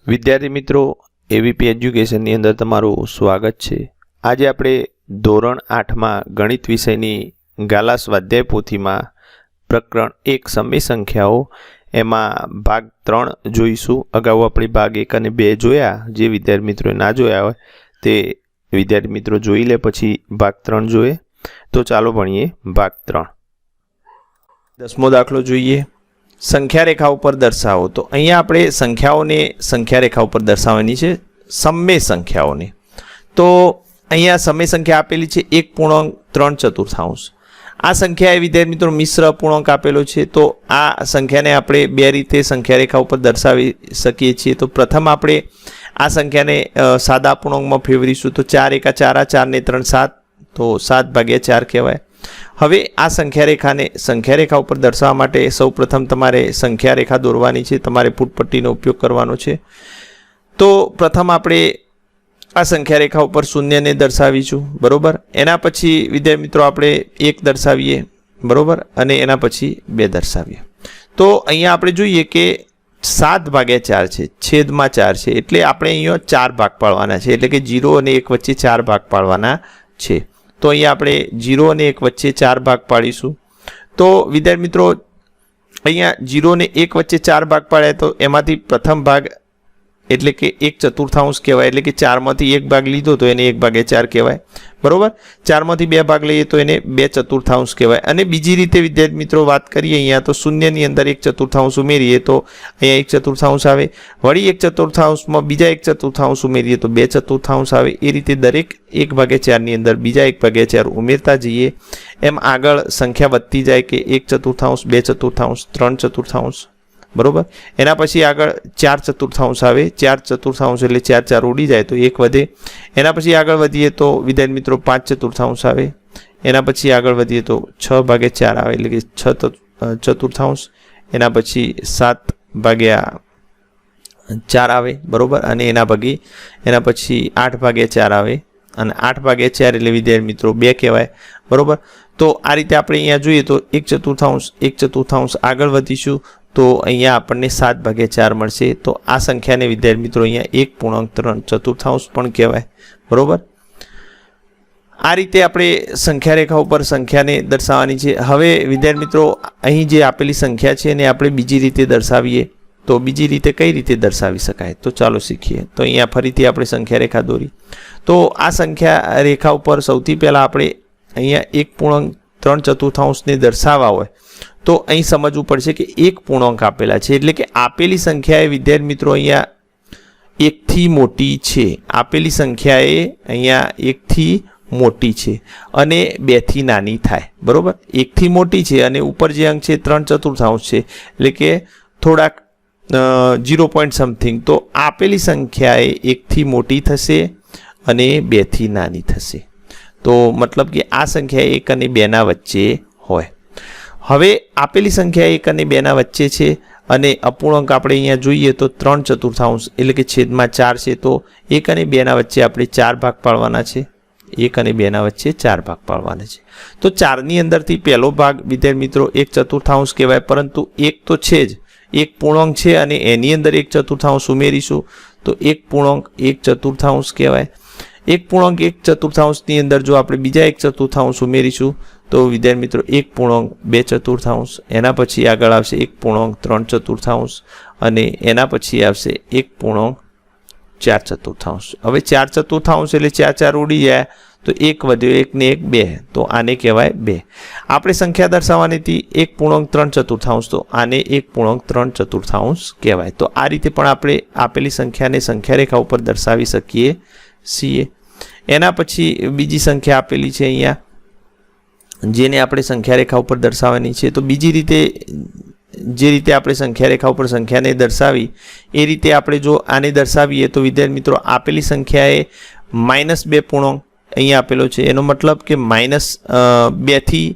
વિદ્યાર્થી મિત્રો, એવીપી એજ્યુકેશનની અંદર તમારું સ્વાગત છે। આજે આપણે ધોરણ 8માં ગણિત વિષયની ગાલા સ્વાધ્યાય પોથીમાં પ્રકરણ 1 સમય સંખ્યાઓ એમાં ભાગ 3 જોઈશું। અગાઉ આપણે ભાગ 1 અને 2 જોયા। જે વિદ્યાર્થી મિત્રોએ ના જોયા હોય તે વિદ્યાર્થી મિત્રો જોઈ લે, પછી ભાગ 3 જોઈએ। તો ચાલો ભણીએ ભાગ 3। 10મો દાખલો જોઈએ। संख्या रेखा पर दर्शाओ। तो अहीं आपणे संख्याओने संख्या रेखा पर दर्शाववानी छे, समय संख्याओं ने। तो अहीं समय संख्या आपेली छे 1.3/4। आ संख्या विद्यार्थी मित्रों मिश्र अपूर्णांक आपेलो छे। तो आ संख्या ने आपणे बे रीते संख्या रेखा पर दर्शावी सकीए छीए। तो प्रथम आपणे आ संख्या ने सादा अपूर्णांक में फेरवीशुं। तो 4 एका 4, 4 ने 3 7, तो 7/4 कहेवाय। हवे आ संख्या रेखा ने संख्या रेखा पर दर्शाववा माटे सौ प्रथम तमारे संख्या रेखा दोरवानी छे, तमारे फूटपट्टीनो उपयोग करवानो छे। तो प्रथम आपणे आ संख्या रेखा पर शून्य ने दर्शावीशुं, बरोबर। एना पछी विद्यार्थी मित्रों आपणे 1 दर्शावीए, बरोबर, अने एना पछी 2 दर्शावीए। तो अहींया आपणे जोईए के 7/4 छे, छेदमां 4 छे, एटले आपणे अहींया 4 भाग पाडवाना छे, एटले के 0 અને 1 वच्चे 4 भाग पाडवाना छे। तो अहीं आपणे 0 અને 1 वच्चे 4 भाग पाड़ीशुं। तो विद्यार्थी मित्रों अहीं 0 અને 1 वच्चे 4 भाग पाड्या, तो एमांथी प्रथम भाग एटले के 1/4 कहेवाय। एटले के 4 मांथी 1 भाग लीधो तो एने 1/4 कहेवाय, बरोबर। 4 मांथी 2 भाग लईए तो एने 2/4 कहेवाय। अने बीजी रीते विद्यार्थी मित्रों बात करीए अहींया तो शून्य नी अंदर 1/4 उमेरीए तो अहींया 1/4 आवे। वળી 1/4 में बीजा 1/4 उमेरीए तो 2/4 आवे। ए रीते दरेक 1/4 नी अंदर बीजा 1/4 उमेरता जईए एम आगळ संख्या वधती जाए के 1/4, 2/4, 3/4, बरोबर। एना पछी आगळ 4/4 आवे। 4/4 એટલે 4 4 ઉડી જાય તો 1 વધે। એના પછી આગળ વધીએ તો વિદ્યાર્થી મિત્રો 5/4 આવે। એના પછી આગળ વધીએ તો 6/4 આવે, એટલે કે 6/4। એના પછી 7/4 આવે, બરોબર। અને એના પછી 8/4 આવે, અને 8/4 એટલે વિદ્યાર્થી મિત્રો 2 કહેવાય, બરોબર। તો આ રીતે આપણે અહીંયા જોઈએ તો 1/4 આગળ વધીશું तो अहींया आपने 7/4 मळशे। तो आ संख्या ने विद्यार्थी मित्रों अहींया 1.3/4 पण कहेवाय, बरोबर। आ रीते आपणे संख्या रेखा पर संख्या ने दर्शाववानी छे। हवे विद्यार्थी मित्रों अहीं जे आपेली संख्या छे ने आपणे बीजी रीते दर्शावीए तो बीजी रीते कई रीते दर्शावी शकाय, तो चालो शीखीए। तो अहींया फरीथी आपणे संख्या रेखा दोरी। तो आ संख्या रेखा पर सौथी पहेला आपणे अहींया 1.3/4 ने दर्शाववा होय तो अहीं समझवू पड़शे कि 1 पूर्णांक आपेला छे, एटले के आपेली संख्या विद्यार्थी मित्रों अहींया 1 थी मोटी छे। आपेली संख्या अहींया 1 थी मोटी छे अने 2 थी नानी थाय, बरोबर। 1 थी मोटी छे अने ऊपर जे अंक छे 3/4 छे, एटले के थोड़ा 0 पॉइंट समथिंग। तो आपेली संख्या 1 थी मोटी थशे अने 2 थी नानी थशे। तो मतलब कि आ संख्या 1 અને 2 ના વચ્ચે હોય। હવે આપેલી સંખ્યા 1 અને 2 ના વચ્ચે છે અને અપૂર્ણાંક આપણે અહીંયા જોઈએ તો 3/4 એટલે કે છેદમાં 4 છે। તો 1 અને 2 ના વચ્ચે આપણે 4 ભાગ પાડવાના છે। 1 અને 2 ના વચ્ચે 4 ભાગ પાડવાના છે। તો 4 ની અંદરથી પહેલો ભાગ વિદ્યાર્થી મિત્રો 1/4 કહેવાય, પરંતુ 1 તો છે જ, 1 પૂર્ણાંક છે અને એની અંદર 1/4 ઉમેરીશું તો 1 પૂર્ણાંક 1/4 કહેવાય। 1 પૂર્ણાંક 1/4 ની અંદર જો આપણે બીજા 1/4 ઉમેરીશું तो विद्यार्थी मित्रों 1 पूर्णांक 2/4, एना पछी आगळ आवशे 1 पूर्णांक 3/4 अने एना पछी आवशे 1 पूर्णांक 4/4। हवे 4/4 એટલે 4 4 उड़ी जाए तो 1 वध्यो, 1 ने 1 2, तो आने कहेवाय 2। आपणे संख्या दर्शाववानी थी 1 पूर्णांक 3/4, तो आने 1 पूर्णांक 3/4 कहेवाय। तो आ रीते पण आपणे आपेली संख्याने संख्या रेखा पर दर्शावी शकीए छीए। एना पछी बीजी संख्या आपेली छे अहींया जेने आपणे संख्या रेखा पर दर्शाववानी छे। तो बीजी रीते जे रीते आपणे संख्या रेखा पर संख्या ने दर्शावी ए रीते आपणे जो आने दर्शावीए तो विद्यार्थी मित्रों आपेली संख्या -2 पूर्णांक अहीं आपेलो छे। एनो मतलब के -2 थी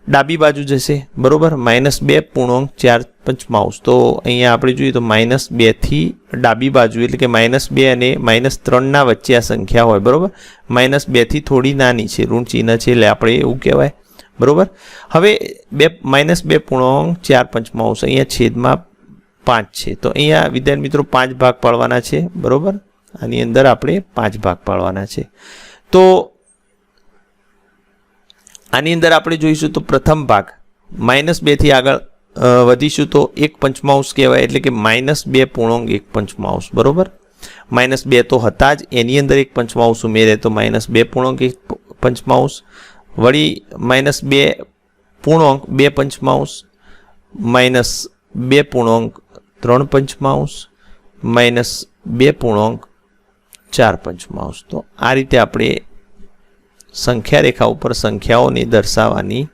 डाबी बाजू जशे, बरोबर। -2 पूर्णांक 4/5। तो अहींया आपणे जोईए तो -2 थी डाबी बाजू એટલે કે -2 અને -3 ના વચ્ચે આ સંખ્યા હોય, બરોબર। -2 થી થોડી નાની છે, ઋણ ચિહ્ન છે એટલે આપણે એવું કહેવાય, બરોબર। હવે -2 પૂર્ણાંક 4/5 અહીંયા છેદમાં 5 છે। તો અહીંયા વિદ્યાર્થી મિત્રો 5 ભાગ પાડવાના છે, બરોબર। આની અંદર આપણે 5 ભાગ પાડવાના છે। તો આની અંદર આપણે જોઈશું તો પ્રથમ ભાગ -2 થી આગળ વધીશું તો 1 પંચમાંશ કહેવાય, એટલે કે -2 પૂર્ણાંક 1 પંચમાંશ, બરોબર। -2 તો હતા જ, એની અંદર 1 પંચમાંશ ઉમેરે તો -2 પૂર્ણાંક 1 પંચમાંશ, વળી -2 પૂર્ણાંક 2 પંચમાંશ, -2 પૂર્ણાંક 3 પંચમાંશ, -2 પૂર્ણાંક 4 પંચમાંશ। તો આ રીતે આપણે સંખ્યા રેખા ઉપર સંખ્યાઓને દર્શાવવાની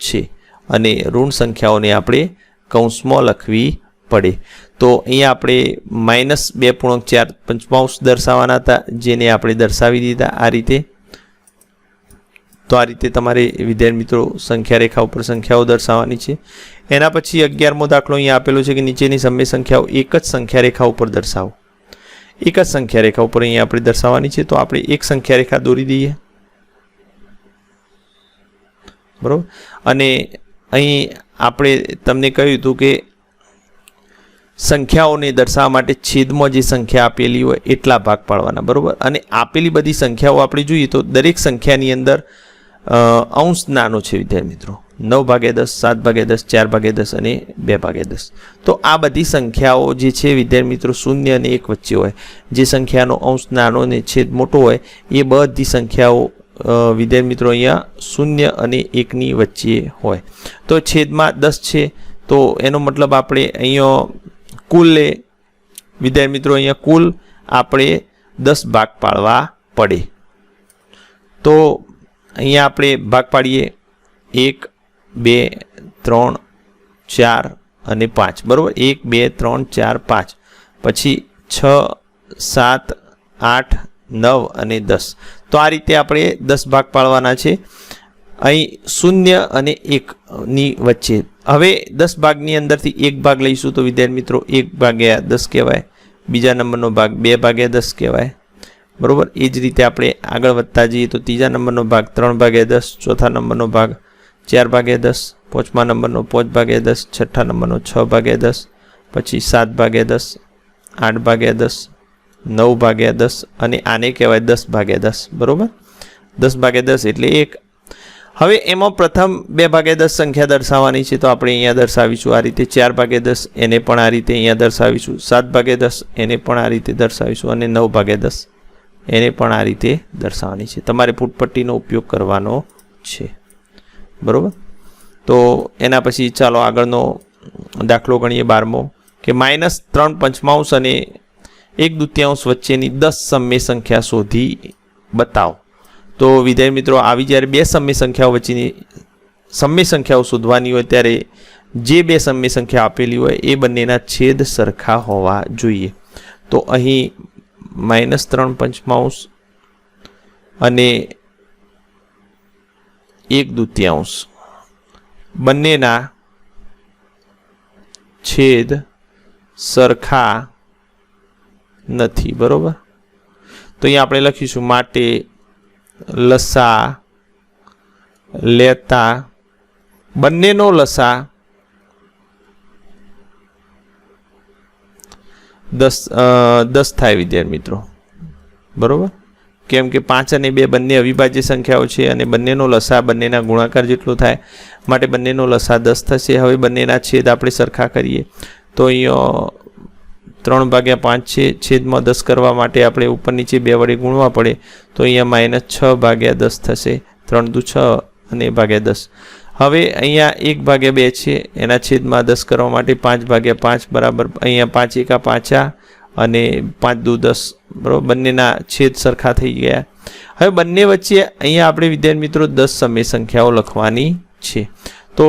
છે અને ઋણ સંખ્યાઓને આપણે કૌંસમાં લખવી પડે। તો અહીંયા આપણે -2 પૂર્ણાંક 4 પંચમાંશ દર્શાવવાના હતા, જેને આપણે દર્શાવી દીધા આ રીતે। તો આ રીતે તમારે વિદ્યાર્થી મિત્રો સંખ્યા રેખા ઉપર સંખ્યાઓ દર્શાવવાની છે। એના પછી 11મો દાખલો અહીંયા આપેલો છે કે નીચેની સમય સંખ્યાઓ એક જ સંખ્યા રેખા ઉપર દર્શાવો। એક જ સંખ્યા રેખા ઉપર અહીંયા આપણે દર્શાવવાની છે। તો આપણે એક સંખ્યા રેખા દોરી દઈએ, બરોબર। અને અહીં આપણે તમને કહ્યું હતું કે સંખ્યાઓને દર્શાવવા માટે છેદમાં જે સંખ્યા આપેલી હોય એટલા ભાગ પાડવાના, બરોબર। અને આપેલી બધી સંખ્યાઓ આપણે જોઈએ તો દરેક સંખ્યાની અંદર અંશ નાનો છે વિદ્યાર્થી મિત્રો, 9/10, 7/10, 4/10 અને 2/10। તો આ બધી સંખ્યાઓ જે છે વિદ્યાર્થી મિત્રો 0 અને 1 વચ્ચે હોય, જે સંખ્યાનો અંશ નાનો અને છેદ મોટો હોય એ બધી સંખ્યાઓ વિદ્યાર્થી મિત્રો અહીંયા 0 અને 1 ની વચ્ચે હોય। તો છેદમાં 10 છે, તો એનો મતલબ આપણે અહીંયા કુલ વિદ્યાર્થી મિત્રો અહીંયા કુલ આપણે 10 ભાગ પાડવા પડે। તો અહીંયા આપણે ભાગ પાડીએ 1, 2, 3, 4 અને 5, બરોબર। 1, 2, 3, 4, 5, પછી 6, 7, 8, 9 અને 10। તો આ રીતે આપણે 10 ભાગ પાડવાના છે અહીં 0 અને 1 ની વચ્ચે। હવે 10 ભાગની અંદરથી એક ભાગ લઈશું તો વિદ્યાર્થી મિત્રો 1/10 કહેવાય, બીજા નંબરનો ભાગ 2/10 કહેવાય, બરોબર। એ જ રીતે આપણે આગળ વધતા જઈએ તો ત્રીજા નંબરનો ભાગ 3/10, ચોથા નંબરનો ભાગ 4/10, પાંચમા નંબરનો 5/10, છઠ્ઠા નંબરનો 6/10, પછી 7/10, 8/10, 9/10 અને આને કહેવાય 10/10, બરોબર। 10/10 એટલે 1। હવે એમાં પ્રથમ 2/10 સંખ્યા દર્શાવવાની છે, તો આપણે અહીંયા દર્શાવીશું આ રીતે। 4/10 એને પણ આ રીતે અહીંયા દર્શાવીશું, 7/10 એને પણ આ રીતે દર્શાવીશું અને 9/10 એને પણ આ રીતે દર્શાવવાની છે। તમારે ફૂટપટ્ટીનો ઉપયોગ કરવાનો છે, બરોબર। તો એના પછી ચાલો આગળનો દાખલો ગણીએ 12મો કે -3 પંચમાંશ અને 1/2 વચ્ચેની 10 સમય સંખ્યા શોધી બતાવો। તો વિદ્યાર્થી મિત્રો આવી જ્યારે બે સમય સંખ્યાઓ વચ્ચેની સમય સંખ્યાઓ શોધવાની હોય ત્યારે જે બે સમય સંખ્યા આપેલી હોય એ બંનેના છેદ સરખા હોવા જોઈએ। તો અહીં -3 પંચમાંશ અને 1/2 બંનેના છેદ સરખા નથી, બરોબર। તો અહીંયા આપણે લખીશું માટે લસા લેતા બંનેનો લસા 10 થાય વિદ્યાર્થી મિત્રો, બરોબર। કેમ કે 5 અને 2 બંને અવિભાજ્ય સંખ્યાઓ છે અને બંનેનો લસા બંનેના ગુણાકાર જેટલો થાય, માટે બંનેનો લસા 10 થશે। હવે બંનેના છેદ આપણે સરખા કરીએ તો અહીંયા 3/5 છે, છેદમાં 10 કરવા માટે આપણે ઉપર નીચે 2 વડે ગુણવા પડે, તો અહીંયા -6/10 થશે, 3 × 6 અને /10। હવે અહીંયા 1/2 છે, એના છેદમાં 10 કરવા માટે 5/5 બરાબર અહીંયા 5 × 5 અને 5 × 10, બરાબર। બંનેના છેદ સરખા થઈ ગયા। હવે બંને વચ્ચે અહીંયા આપણે વિદ્યાર્થી મિત્રો 10 સમય સંખ્યાઓ લખવાની છે। તો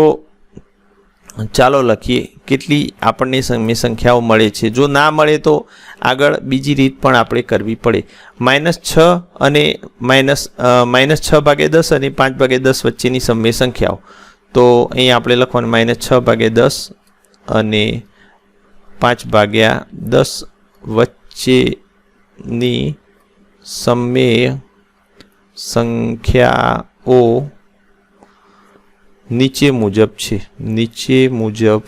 ચાલો લખીએ કેટલી આપણને સમય સંખ્યાઓ મળે છે। જો ના મળે તો આગળ બીજી રીત પણ આપણે કરવી પડે। -6 અને -6/10 અને 5/10 વચ્ચેની સમય સંખ્યાઓ, તો અહીંયા આપણે લખવાનું -6/10 અને 5/10 વચ્ચેની સમય સંખ્યાઓ નીચે મુજબ છે, નીચે મુજબ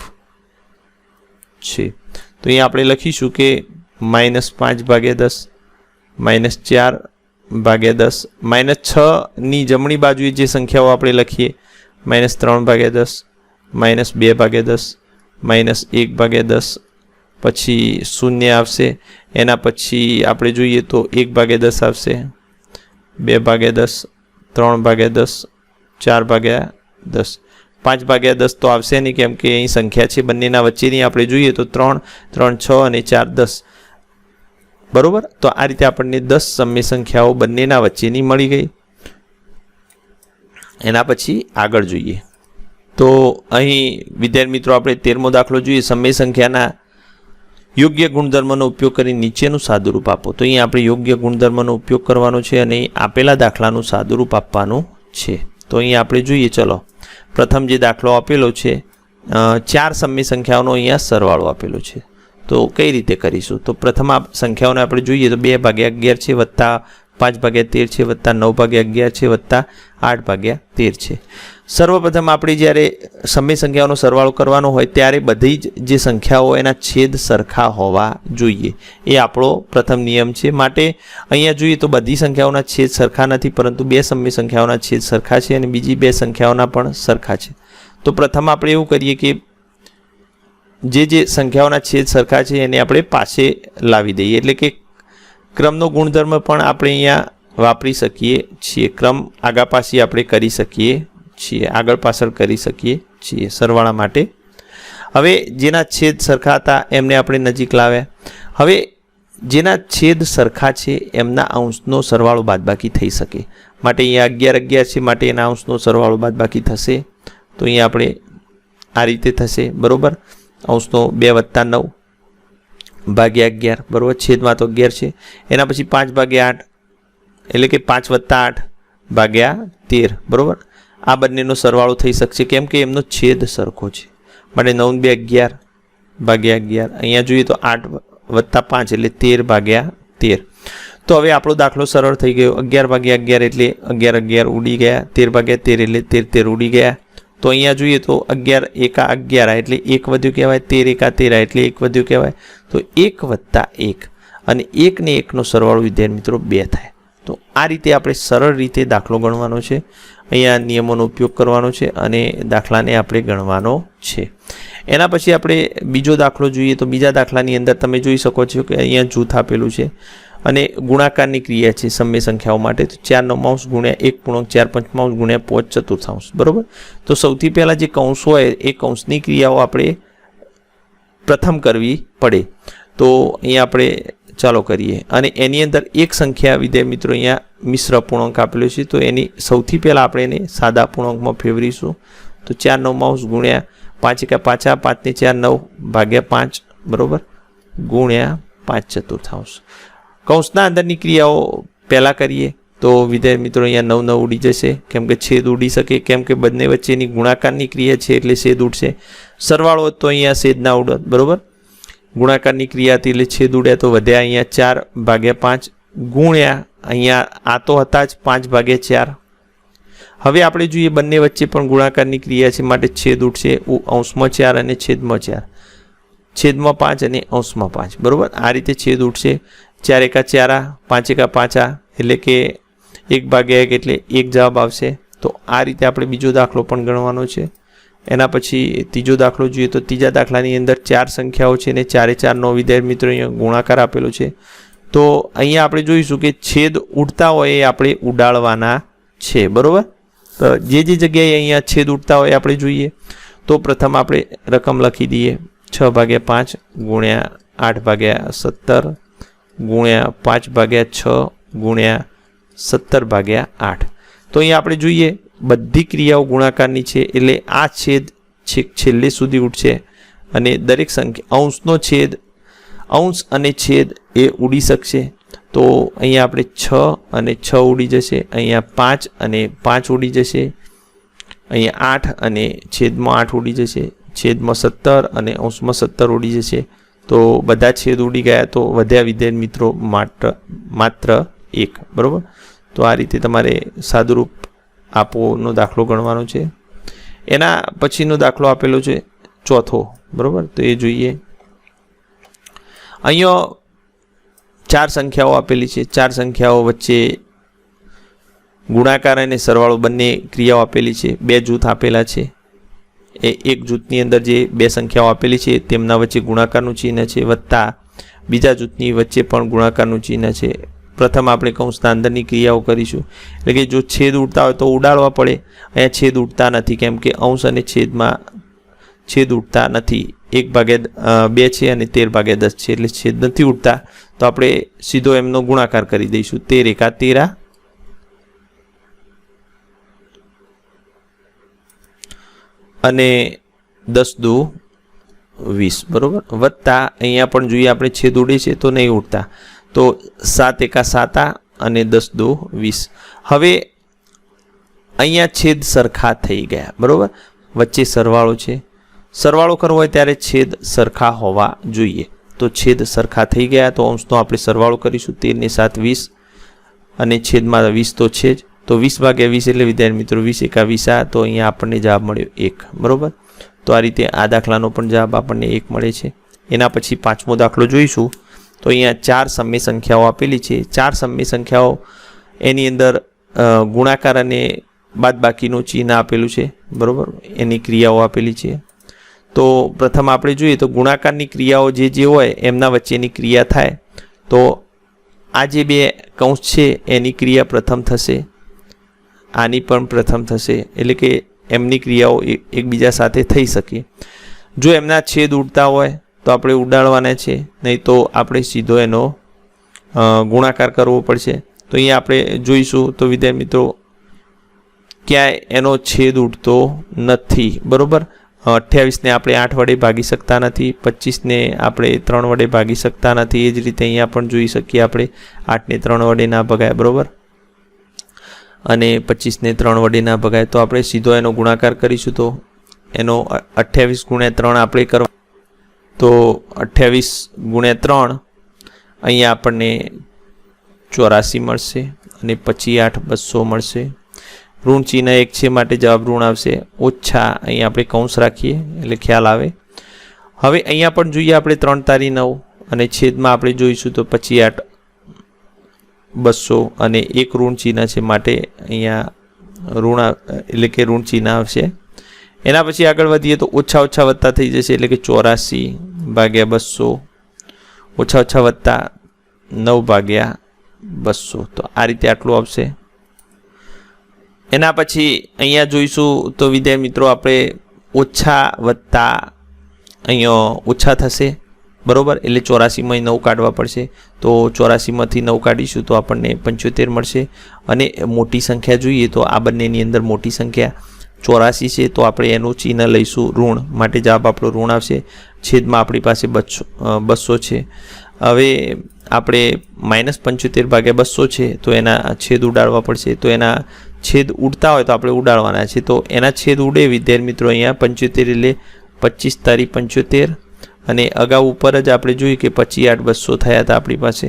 છે. તો અહીંયા આપણે લખીશું કે -5/10 -4/10 -6ની જમણી બાજુએ જે સંખ્યાઓ આપણે લખીએ -3/10 -2/10 -1/10 પછી 0 આવશે. એના પછી આપણે જોઈએ તો 1/10 આવશે, 2/10, 3/10, 4/10, 5/10 તો આવશે નહીં કેમ કે અહીં સંખ્યા છે બંનેના વચ્ચેની. આપણે જોઈએ તો 3, 3, 6 અને 4, 10 બરોબર. તો આ રીતે આપણને 10 સમય સંખ્યાઓ બંનેના વચ્ચેની મળી ગઈ. એના પછી આગળ જોઈએ તો અહીં વિદ્યાર્થી મિત્રો આપણે 13મો દાખલો જોઈએ. સમય સંખ્યાના યોગ્ય ગુણધર્મનો ઉપયોગ કરી નીચેનું સાદુરૂપ આપો. તો અહીં આપણે યોગ્ય ગુણધર્મનો ઉપયોગ કરવાનો છે અને આપેલા દાખલાનું સાદુરૂપ આપવાનું છે. તો અહીં આપણે જોઈએ, ચલો પ્રથમ જે દાખલો આપેલો છે 4 સમય સંખ્યાઓનો અહીંયા સરવાળો આપેલો છે. તો કઈ રીતે કરીશું? તો પ્રથમ આ સંખ્યાઓને આપણે જોઈએ તો 2/11 છે, વત્તા 5/13 છે, વત્તા 9/11 છે, વત્તા 8/13 છે. સર્વપ્રથમ આપણે જ્યારે સમય સંખ્યાઓનો સરવાળો કરવાનો હોય ત્યારે બધી જ જે સંખ્યાઓ એના છેદ સરખા હોવા જોઈએ. એ આપણો પ્રથમ નિયમ છે. માટે અહીંયા જોઈએ તો બધી સંખ્યાઓના છેદ સરખા નથી, પરંતુ 2 સમય સંખ્યાઓના છેદ સરખા છે અને બીજી 2 સંખ્યાઓના પણ સરખા છે. તો પ્રથમ આપણે એવું કરીએ કે જે સંખ્યાઓના છેદ સરખા છે એને આપણે પાસે લાવી દઈએ. એટલે કે ક્રમનો ગુણધર્મ પણ આપણે અહીંયા વાપરી શકીએ છીએ. ક્રમ આગા પાછી આપણે કરી શકીએ છીએ, આગળ પાછળ કરી શકીએ છીએ સરવાળા માટે. હવે જેના છેદ સરખા હતા એમને આપણે નજીક લાવ્યા. હવે જેના છેદ સરખા છે એમના અંશનો સરવાળો બાદબાકી થઈ શકે. માટે અહીંયા 11 છે, માટે એના અંશનો સરવાળો બાદબાકી થશે. તો અહીંયા આપણે આ રીતે થશે બરોબર. અંશનો 2+9/11 બરોબર. છેદમાં તો 11 છે. એના પછી 5/8 એટલે કે 5+8/13 બરોબર. આ બંનેનો સરવાળો થઈ શકશે કેમ કે એમનો છેદ સરખો છે. માટે 9×2=11/11. અહીંયા જોઈએ તો 8+5 એટલે 13/13. તો હવે આપણો દાખલો સરળ થઈ ગયો. 11/11 એટલે 11 ઉડી ગયા, 13/13 એટલે 13 ઉડી ગયા. તો અહીંયા જોઈએ તો 11 એકા 11 એટલે 1 વધ્યું કહેવાય, 13 એકા 13 એટલે 1 વધ્યું કહેવાય. તો 1 + 1 અને 1 ને 1 નો સરવાળો વિદ્યાર્થી મિત્રો 2 થાય. તો આ રીતે આપણે સરળ રીતે દાખલો ગણવાનો છે. અહીંયા નિયમોનો ઉપયોગ કરવાનો છે અને દાખલાને આપણે ગણવાનો છે. એના પછી આપણે બીજો દાખલો જોઈએ તો બીજા દાખલાની અંદર તમે જોઈ શકો છો કે અહીંયા જૂથ આપેલું છે અને ગુણાકારની ક્રિયા છે સમય સંખ્યાઓ માટે. તો 4/9 ગુણ્યા 1.4/5 ગુણ્યા 5/4 બરોબર. તો સૌથી પહેલાં જે કૌંસ હોય એ કૌંસની ક્રિયાઓ આપણે પ્રથમ કરવી પડે. તો અહીંયા આપણે ચાલો કરીએ અને એની અંદર એક સંખ્યા વિદ્યાર્થી મિત્રો અહીંયા મિશ્ર પૂર્ણાંક આપેલો છે. તો એની સૌથી પહેલાં આપણે એને સાદા પૂર્ણાંકમાં ફેરવીશું. તો 4/9 ગુણ્યા 5 એકા 5, 5 ને 4 9/5 બરોબર ગુણ્યા 5/4. કૌંસના અંદરની ક્રિયાઓ પહેલાં કરીએ તો વિદ્યાર્થી મિત્રો અહીંયા 9 ઉડી જશે કેમ કે છેદ ઉડી શકે, કેમ કે બંને વચ્ચેની ગુણાકારની ક્રિયા છે એટલે છેદ ઉડશે. સરવાળો તો અહીંયા છેદ ના ઉડત બરોબર. ગુણાકારની ક્રિયા હતી એટલે છેદ ઉડ્યા તો વધ્યા અહીંયા 4/5 ગુણ્યા અહીંયા આ તો હતા જ 5/4. હવે આપણે જોઈએ બંને વચ્ચે પણ ગુણાકારની ક્રિયા છે માટે છેદ ઉડશે. અંશમાં 4 અને છેદમાં 4, છેદમાં 5 અને અંશમાં 5 બરોબર. આ રીતે છેદ ઉડશે. 4 એકા 4, 5 એકા 5 એટલે કે 1/1 એટલે 1 જવાબ આવશે. તો આ રીતે આપણે બીજો દાખલો પણ ગણવાનો છે. એના પછી ત્રીજો દાખલો જોઈએ તો ત્રીજા દાખલાની અંદર 4 સંખ્યાઓ છે અને 4 એ 4નો વિદ્યાર્થી મિત્રો અહીંયા ગુણાકાર આપેલો છે. તો અહીંયા આપણે જોઈશું કે છેદ ઉડતા હોય એ આપણે ઉડાડવાના છે બરોબર. તો જે જગ્યાએ અહીંયા છેદ ઉડતા હોય આપણે જોઈએ તો પ્રથમ આપણે રકમ લખી દઈએ 6/5 ગુણ્યા 8/17 ગુણ્યા 5/6 ગુણ્યા 17/8. તો અહીંયા આપણે જોઈએ બધી ક્રિયાઓ ગુણાકારની છે એટલે આ છેદ છેલ્લે સુધી ઉડશે અને દરેક સંખ્યા અંશનો છેદ અંશ અને છેદ એ ઉડી શકશે. તો અહીંયા આપણે 6 અને 6 ઉડી જશે, અહીંયા 5 અને 5 ઉડી જશે, અહીંયા 8 અને છેદમાં 8 ઉડી જશે, છેદમાં 17 અને અંશમાં 17 ઉડી જશે. તો બધા છેદ ઉડી ગયા તો વધ્યા વિદ્યાર્થી મિત્રો માત્ર 1 બરાબર. તો આ રીતે તમારે સાદુરૂપ આપોનો દાખલો ગણવાનો છે. એના પછીનો દાખલો આપેલો છે ચોથો બરાબર. તો એ જોઈએ અહીંયા 4 સંખ્યાઓ આપેલી છે, 4 સંખ્યાઓ વચ્ચે ગુણાકાર અને સરવાળો બંને ક્રિયાઓ આપેલી છે, 2 જૂથ આપેલા છે, એ એક જૂથની અંદર જે 2 સંખ્યાઓ આપેલી છે તેમના વચ્ચે ગુણાકારનું ચિહ્ન છે, વત્તા બીજા જૂથની વચ્ચે પણ ગુણાકારનું ચિહ્ન છે. પ્રથમ આપણે કૌંસના અંદરની ક્રિયાઓ કરીશું, એટલે કે જો છેદ ઉડતા હોય તો ઉડાડવા પડે. અહીંયા છેદ ઉડતા નથી, કેમ કે અંશ અને છેદમાં છેદ ઉડતા નથી. 1/2 છે અને 13/10 છે, એટલે છેદ નથી ઉડતા. તો આપણે સીધો એમનો ગુણાકાર કરી દઈશું. 13 × 13 અને 10 × 2 = 20, બરોબર. વત્તા અહીંયા પણ જોઈએ આપણે છેદ ઉડે છે તો નહીં ઉડતા, તો 7 × 7 અને 10 × 2 = 20. હવે અહીંયા છેદ સરખા થઈ ગયા, બરોબર. વચ્ચે સરવાળો છે, સરવાળો કરવો હોય ત્યારે છેદ સરખા હોવા જોઈએ. તો છેદ સરખા થઈ ગયા તો અંશનો આપણે સરવાળો કરીશું. 13 ને 7 = 20 અને છેદમાં 20 તો છે જ. તો 20/20 એટલે વિદ્યાર્થી મિત્રો 20 × 20. તો અહીંયા આપણને જવાબ મળ્યો 1, બરોબર. તો આ રીતે આ દાખલાનો પણ જવાબ આપણને 1 મળે છે. એના પછી 5મો દાખલો જોઈશું. તો અહીંયા 4 સમય સંખ્યાઓ આપેલી છે. 4 સમય સંખ્યાઓ એની અંદર ગુણાકાર અને બાદબાકીનું ચિહ્ન આપેલું છે, બરોબર. એની ક્રિયાઓ આપેલી છે. તો પ્રથમ આપણે જોઈએ તો ગુણાકારની ક્રિયાઓ જે હોય એમના વચ્ચેની ક્રિયા થાય તો આ જે 2 કૌંસ છે એની ક્રિયા પ્રથમ થશે, આની પણ પ્રથમ થશે, એટલે કે એમની ક્રિયાઓ એકબીજા સાથે થઈ શકે. જો એમના છેદ ઉડતા હોય તો આપણે ઉડાડવાના છે, નહીં તો આપણે સીધો એનો ગુણાકાર કરવો પડશે. તો અહીંયા આપણે જોઈશું તો વિદ્યાર્થી મિત્રો ક્યાંય એનો છેદ ઉડતો નથી, બરોબર. 28ને આપણે 8 વડે ભાગી શકતા નથી, 25ને આપણે 3 વડે ભાગી શકતા નથી. એ જ રીતે અહીંયા પણ જોઈ શકીએ આપણે 8ને 3 વડે ના ભગાય, બરોબર, અને 25ને 3 વડે ના ભગાય. તો આપણે સીધો એનો ગુણાકાર કરીશું તો એનો 28 × 3 આપણે કરવા, તો 28 × 3 અહીંયા આપણને 84 મળશે અને 25 × 8 = 200 મળશે. ઋણ ચિહ્ન 1 છે માટે જવાબ ઋણ આવશે. ઓછા અહીંયા આપણે કૌંસ રાખીએ એટલે ખ્યાલ આવે. હવે અહીંયા પણ જોઈએ આપણે 3 × 9 અને છેદમાં આપણે જોઈશું તો 25 × 8 = 200 અને એક ઋણ ચિહ્ન છે માટે અહીંયા ઋણ એટલે કે ઋણ ચિહ્ન આવશે. એના પછી આગળ વધીએ તો ઓછા વત્તા થઈ જશે, એટલે કે 84/200 ઓછા વત્તા 9/200. તો આ રીતે આટલું આવશે. એના પછી અહીંયા જોઈશું તો વિદ્યાર્થી મિત્રો આપણે ઓછા વત્તા અહીંયા ઓછા થશે, બરોબર. એટલે 84માંથી 9 કાઢવા પડશે. તો 84માંથી 9 કાઢીશું તો આપણને 75 મળશે. અને મોટી સંખ્યા જોઈએ તો આ બંનેની અંદર મોટી સંખ્યા 84 છે, તો આપણે એનું ચિહ્ન લઈશું ઋણ, માટે જવાબ આપણો ઋણ આવશે. છેદમાં આપણી પાસે 200 છે. હવે આપણે -75/200 છે તો એના છેદ ઉડાડવા પડશે. તો એના છેદ ઉડતા હોય તો આપણે ઉડાડવાના છે. તો એના છેદ ઉડે વિદ્યાર્થી મિત્રો અહીંયા 75 એટલે 25 × 75 અને અગાઉ ઉપર જ આપણે જોયું કે 25 × 8 = 200 થયા હતા આપણી પાસે,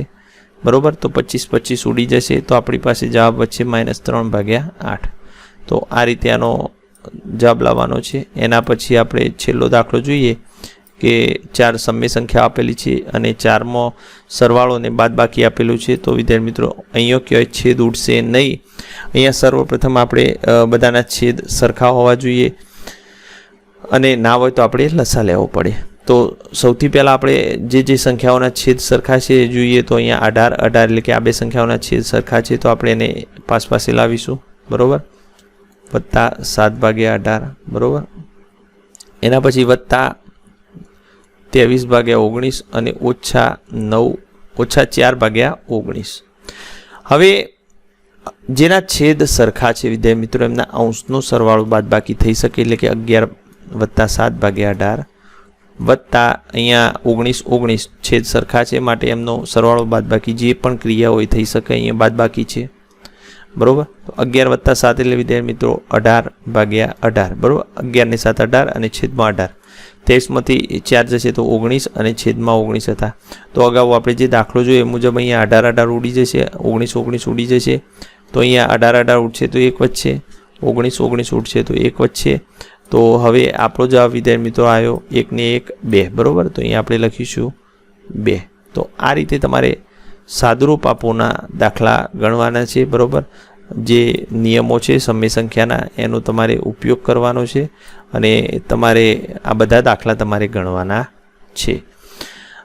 બરોબર. તો 25 ઉડી જશે તો આપણી પાસે જવાબ વચ્ચે -3/8. તો આ રીતે આનો જવાબ લાવવાનો છે. એના પછી આપણે છેલ્લો દાખલો જોઈએ કે 4 સમય સંખ્યા આપેલી છે અને 4માં સરવાળો અને બાદબાકી આપેલું છે. તો વિદ્યાર્થી મિત્રો અહીંયા ક્યાંય છેદ ઉડશે નહીં. અહીંયા સર્વપ્રથમ આપણે બધાના છેદ સરખા હોવા જોઈએ અને ના હોય તો આપણે લસા લેવો પડે. તો સૌથી પહેલાં આપણે જે સંખ્યાઓના છેદ સરખા છે જોઈએ તો અહીંયા 18 એટલે કે આ 2 સંખ્યાઓના છેદ સરખા છે તો આપણે એને પાસે લાવીશું, બરોબર. વત્તા 7/18, બરોબર. એના પછી વત્તા 23/19 અને ઓછા 4/19. હવે જેના છેદ સરખા છે વિદ્યાર્થી મિત્રો એમના અંશનો સરવાળો બાદબાકી થઈ શકે, એટલે કે 11 + 7/18 વત્તા અહીંયા 19 છેદ સરખા છે માટે એમનો સરવાળો બાદબાકી જે પણ ક્રિયા હોય થઈ શકે. અહીંયા બાદબાકી છે, બરોબર. તો 11 + 7 એટલે વિદ્યાર્થી મિત્રો 18/18, બરોબર. 11 ને 7 18 અને છેદમાં 18. 23માંથી 4 જશે તો 19 અને છેદમાં 19 હતા. તો અગાઉ આપણે જે દાખલો જોયો એ મુજબ અહીંયા 18 ઉડી જશે, 19 ઉડી જશે. તો અહીંયા 18 ઉડશે તો 1 વધશે, 19 ઉડશે તો 1 વધશે. તો હવે આપણો જવાબ વિદ્યાર્થી મિત્રો આવ્યો 1 ને 1 2, બરોબર. તો અહીંયા આપણે લખીશું 2. તો આ રીતે તમારે સાદુરૂપ આપોના દાખલા ગણવાના છે, બરાબર. જે નિયમો છે સમય સંખ્યાના એનો તમારે ઉપયોગ કરવાનો છે અને તમારે આ બધા દાખલા તમારે ગણવાના છે.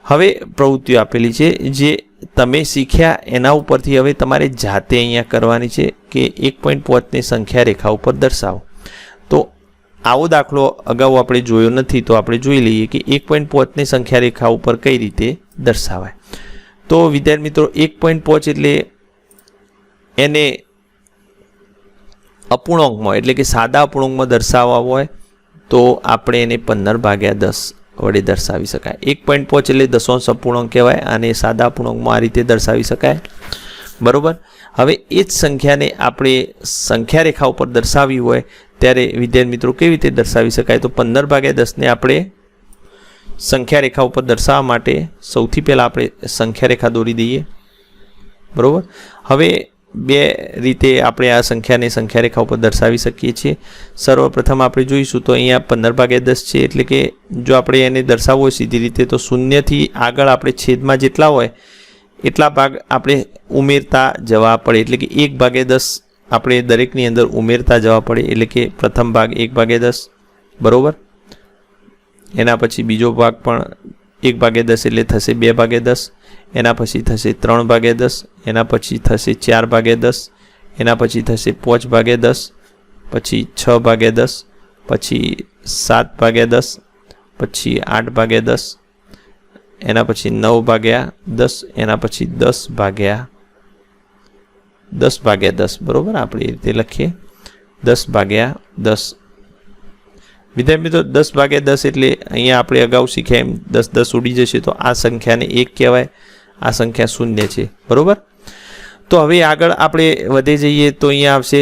હવે પ્રવૃત્તિઓ આપેલી છે જે તમે શીખ્યા એના ઉપરથી હવે તમારે જાતે અહીંયા કરવાની છે કે 1.5ની સંખ્યા રેખા ઉપર દર્શાવો. તો આવો દાખલો અગાઉ આપણે જોયો નથી, તો આપણે જોઈ લઈએ કે 1.5ની સંખ્યા રેખા ઉપર કઈ રીતે દર્શાવાય. તો વિદ્યાર્થી મિત્રો 1.5 એટલે એને અપૂર્ણાંકમાં એટલે કે સાદા અપૂર્ણાંકમાં દર્શાવવા હોય તો આપણે એને 15/10 વડે દર્શાવી શકાય. 1.5 એટલે દશાંશ અપૂર્ણાંક કહેવાય અને સાદા અપૂર્ણાંકમાં આ રીતે દર્શાવી શકાય, બરાબર. હવે એ જ સંખ્યાને આપણે સંખ્યા રેખા ઉપર દર્શાવી હોય ત્યારે વિદ્યાર્થી મિત્રો કેવી રીતે દર્શાવી શકાય? તો 15/10ને આપણે સંખ્યા રેખા ઉપર દર્શાવવા માટે સૌથી પહેલાં આપણે સંખ્યા રેખા દોરી દઈએ, બરાબર. હવે બે રીતે આપણે આ સંખ્યાને સંખ્યા રેખા ઉપર દર્શાવી શકીએ છીએ. સર્વપ્રથમ આપણે જોઈશું તો અહીંયા 15/10 છે, એટલે કે જો આપણે એને દર્શાવવું હોય સીધી રીતે તો શૂન્યથી આગળ આપણે છેદમાં જેટલા હોય એટલા ભાગ આપણે ઉમેરતા જવા પડે, એટલે કે 1/10 આપણે દરેકની અંદર ઉમેરતા જવા પડે, એટલે કે પ્રથમ ભાગ 1/10, બરાબર. એના પછી બીજો ભાગ પણ 1/10 એટલે થશે 2/10, એના પછી થશે 3/10, એના પછી થશે 4/10, એના પછી થશે 5/10, પછી 6/10, પછી 7/10, પછી 8/10, એના પછી 9/10, એના પછી 10/10, બરાબર. આપણે એ રીતે લખીએ 10/10. વિદ્યાર્થી મિત્રો 10/10 એટલે અહીંયા આપણે અગાઉ શીખ્યા એમ 10 ઉડી જશે તો આ સંખ્યાને 1 કહેવાય, આ સંખ્યા 0 છે, બરાબર. તો હવે આગળ આપણે વધે જઈએ તો અહીંયા આવશે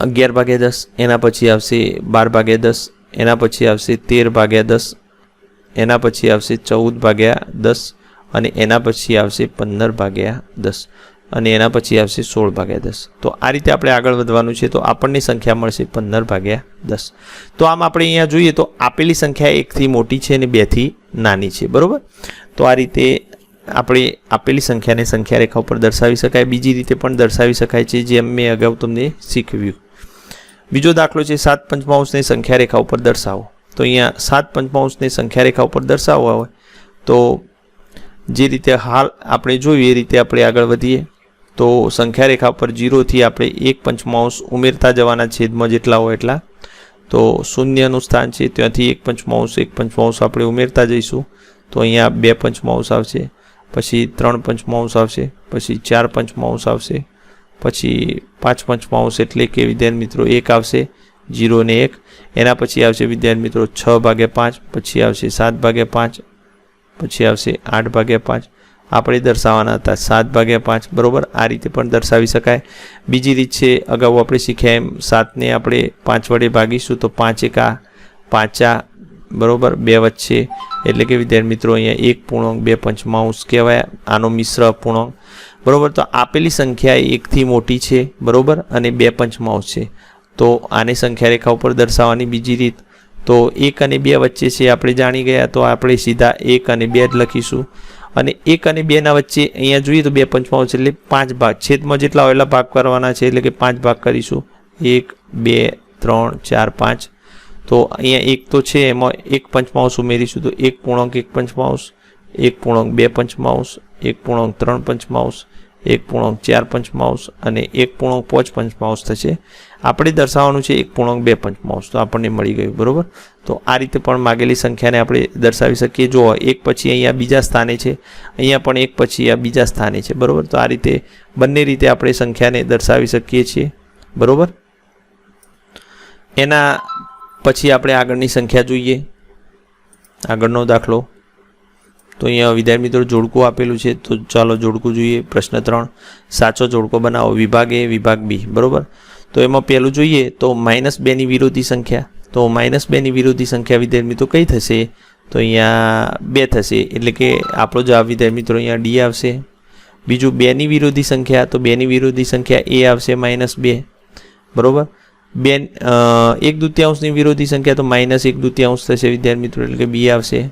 11/10, એના પછી આવશે 12/10, એના પછી આવશે 13/10, એના પછી આવશે 14/10 અને એના પછી આવશે 15/10 અને એના પછી આવશે 16/10. તો આ રીતે આપણે આગળ વધવાનું છે તો આપણને સંખ્યા મળશે 15/10. તો આમ આપણે અહીંયા જોઈએ તો આપેલી સંખ્યા 1થી મોટી છે અને 2થી નાની છે, બરાબર. તો આ રીતે આપણે આપેલી સંખ્યાને સંખ્યા રેખા ઉપર દર્શાવી શકાય. બીજી રીતે પણ દર્શાવી શકાય છે, જેમ મેં અગાઉ તમને શીખવ્યું. બીજો દાખલો છે 7/5ને સંખ્યા રેખા ઉપર દર્શાવો. તો અહીંયા 7/5ને સંખ્યા રેખા ઉપર દર્શાવવા હોય તો જે રીતે હાલ આપણે જોયું એ રીતે આપણે આગળ વધીએ. તો સંખ્યા રેખા પર 0થી આપણે 1/5 ઉમેરતા જવાના છેદમાં જેટલા હોય એટલા. તો શૂન્યનું સ્થાન છે ત્યાંથી 1/5 આપણે ઉમેરતા જઈશું તો અહીંયા 2/5 આવશે, પછી 3/5 આવશે, પછી 4/5 આવશે, પછી 5/5 એટલે કે વિદ્યાર્થી મિત્રો 1 આવશે, 0 ને 1. એના પછી આવશે વિદ્યાર્થી મિત્રો 6/5, પછી આવશે 7/5, પછી આવશે 8/5. આપણે દર્શાવવાના હતા 7/5, બરાબર. આ રીતે પણ દર્શાવી શકાય. બીજી રીત છે અગાઉ આપણે શીખ્યા એમ 7ને આપણે 5 વડે ભાગીશું તો 5 એકા 5, બરાબર, 2 વચ્ચે એટલે કે વિદ્યાર્થી મિત્રો અહીંયા 1.2/5 કહેવાય, આનો મિશ્ર અપૂર્ણાંક, બરાબર. તો આપેલી સંખ્યા 1થી મોટી છે, બરાબર, અને 2/5 છે. તો આને સંખ્યા રેખા ઉપર દર્શાવવાની બીજી રીત તો 1 અને 2 વચ્ચે છે આપણે જાણી ગયા, તો આપણે સીધા 1 અને 2 જ લખીશું. અને 1 અને 2ના વચ્ચે અહીંયા જોઈએ તો 2/5 એટલે 5 ભાગ છેદમાં જેટલા હોય એટલા ભાગ કરવાના છે, એટલે કે 5 ભાગ કરીશું. 1, 2, 3, 4, 5. તો અહીંયા 1 તો છે એમાં 1/5 ઉમેરીશું તો 1.1/5, 1.2/5, 1.3/5, 1.4/5 અને 1.5/5 થશે. આપણે દર્શાવવાનું છે 1.2/5, તો આપણને મળી ગયું, બરાબર. તો આ રીતે પણ માગેલી સંખ્યાને આપણે દર્શાવી શકીએ. જો 1 પછી અહીંયા બીજા સ્થાને છે, અહીંયા પણ 1 પછી આ બીજા સ્થાને છે, બરાબર. તો આ રીતે બંને રીતે આપણે સંખ્યાને દર્શાવી શકીએ છીએ, બરાબર. એના પછી આપણે આગળની સંખ્યા જોઈએ. આગળનો દાખલો તો અહીંયા વિદ્યાર્થી મિત્રો જોડકું આપેલું છે, તો ચાલો જોડકું જોઈએ. પ્રશ્ન 3, સાચો જોડકો બનાવો. વિભાગ એ, વિભાગ બી, બરાબર. તો એમાં પહેલું જોઈએ તો -2ની વિરોધી સંખ્યા. તો -2ની વિરોધી સંખ્યા વિદ્યાર્થી મિત્રો કઈ થશે? તો અહીંયા 2 થશે, એટલે કે આપણો જવાબ વિદ્યાર્થી મિત્રો અહીંયા ડી આવશે. બીજું 2ની વિરોધી સંખ્યા, તો 2ની વિરોધી સંખ્યા એ આવશે -2, બરાબર. 1/2ની વિરોધી સંખ્યા તો -1/2 થશે વિદ્યાર્થી મિત્રો, એટલે કે બી આવશે.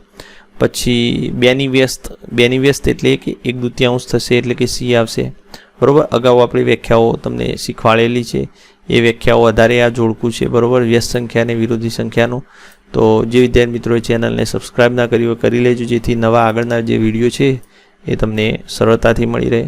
પછી બેની વ્યસ્ત એટલે કે 1/2 થશે એટલે કે સી આવશે, બરાબર. અગાઉ આપણી વ્યાખ્યાઓ તમને શીખવાડેલી છે, એ વ્યાખ્યાઓ આધારે આ જોડકું છે, બરાબર, વ્યસ્ત સંખ્યા અને વિરોધી સંખ્યાનું. તો જે વિદ્યાર્થી મિત્રો ચેનલને સબસ્ક્રાઈબ ના કરી હોય કરી લેજો, જેથી નવા આગળના જે વિડીયો છે એ તમને સરળતાથી મળી રહે.